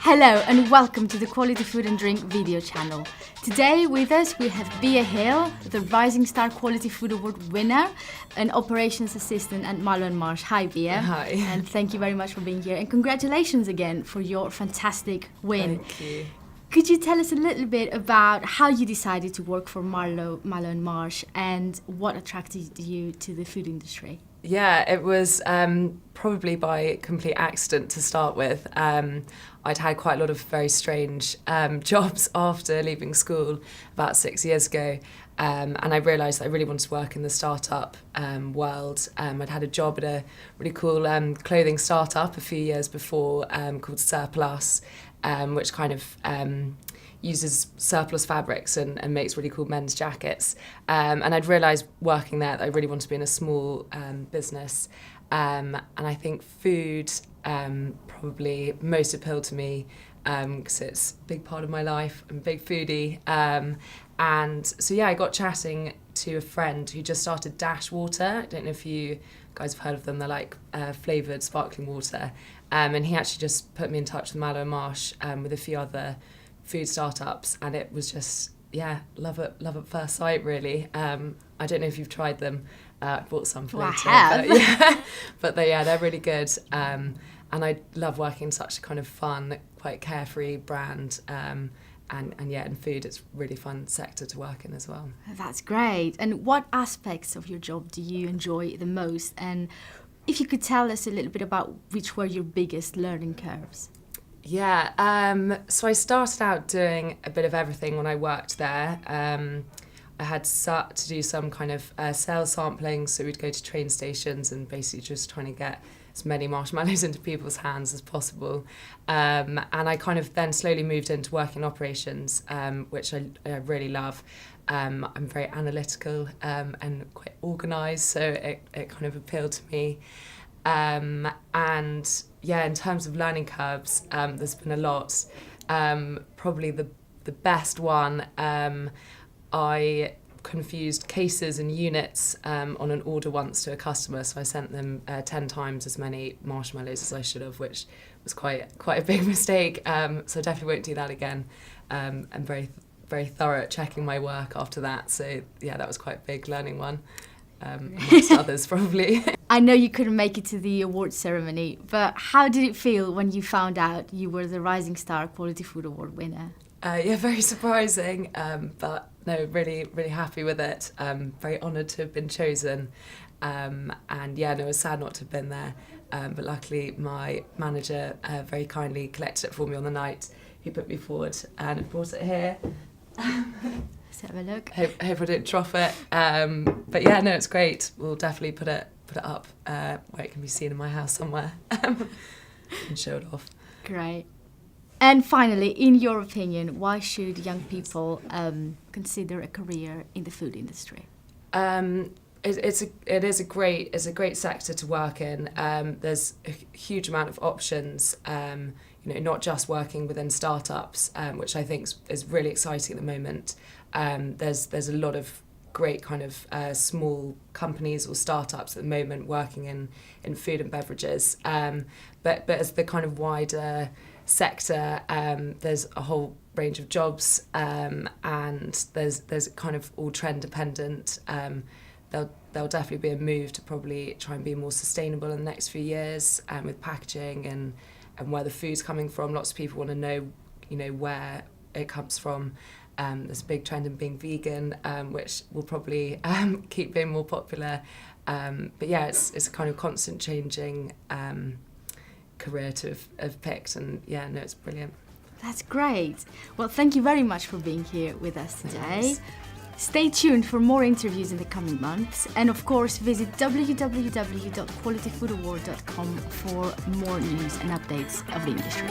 Hello and welcome to the Quality Food and Drink video channel. Today with us we have Bea Hill, the Rising Star Quality Food Award winner and Operations Assistant at Mallow Marsh. Hi Bea. Hi. And thank you very much for being here and congratulations again for your fantastic win. Thank you. Could you tell us a little bit about how you decided to work for Mallow Marsh and what attracted you to the food industry? Yeah, it was probably by complete accident to start with. I'd had quite a lot of very strange jobs after leaving school about 6 years ago. And I realised that I really wanted to work in the startup world. I'd had a job at a really cool clothing startup a few years before called Surplus, which kind of uses surplus fabrics and makes really cool men's jackets. And I'd realised working there that I really wanted to be in a small business. And I think food probably most appealed to me because it's a big part of my life. I'm a big foodie. And so, yeah, I got chatting to a friend who just started Dash Water. I don't know if you guys have heard of them. They're like flavoured sparkling water. And he actually just put me in touch with Mallow Marsh with a few other food startups, and it was just, yeah, love at first sight, really. I don't know if you've tried them. I bought some for later. But they're really good. And I love working in such a kind of fun, quite carefree brand. And in food, it's a really fun sector to work in as well. That's great. And what aspects of your job do you enjoy the most? And if you could tell us a little bit about which were your biggest learning curves? Yeah, so I started out doing a bit of everything when I worked there. I had to do some kind of sales sampling, so we'd go to train stations and basically just trying to get as many marshmallows into people's hands as possible. And I kind of then slowly moved into working operations, which I really love. I'm very analytical and quite organised, so it kind of appealed to me. And yeah, in terms of learning curves, there's been a lot. Probably the best one, I confused cases and units on an order once to a customer, so I sent them 10 times as many marshmallows as I should have, which was quite a big mistake. So I definitely won't do that again. I'm very thorough at checking my work after that. So yeah, that was quite a big learning one. Amongst others, probably. I know you couldn't make it to the awards ceremony, but how did it feel when you found out you were the Rising Star Quality Food Award winner? Yeah, very surprising, but no, really, really happy with it. Very honoured to have been chosen, and yeah, no, it was sad not to have been there, but luckily my manager very kindly collected it for me on the night. He put me forward and brought it here. Let's have a look. Hope I didn't trough it. But yeah, no, it's great. We'll definitely put it up where it can be seen in my house somewhere and show it off. Great. And finally, in your opinion, why should young people consider a career in the food industry? It is a great sector to work in. There's a huge amount of options. Not just working within startups, which I think is really exciting at the moment. There's a lot of great kind of small companies or startups at the moment working in food and beverages. But as the kind of wider sector, there's a whole range of jobs, and there's kind of all trend dependent. There'll definitely be a move to probably try and be more sustainable in the next few years, with packaging and where the food's coming from. Lots of people want to know, where it comes from. There's a big trend in being vegan, which will probably keep being more popular. But yeah, it's a kind of constant changing career to have picked, and yeah, no, it's brilliant. That's great. Well, thank you very much for being here with us today. Thanks. Stay tuned for more interviews in the coming months, and of course visit www.qualityfoodaward.com for more news and updates of the industry.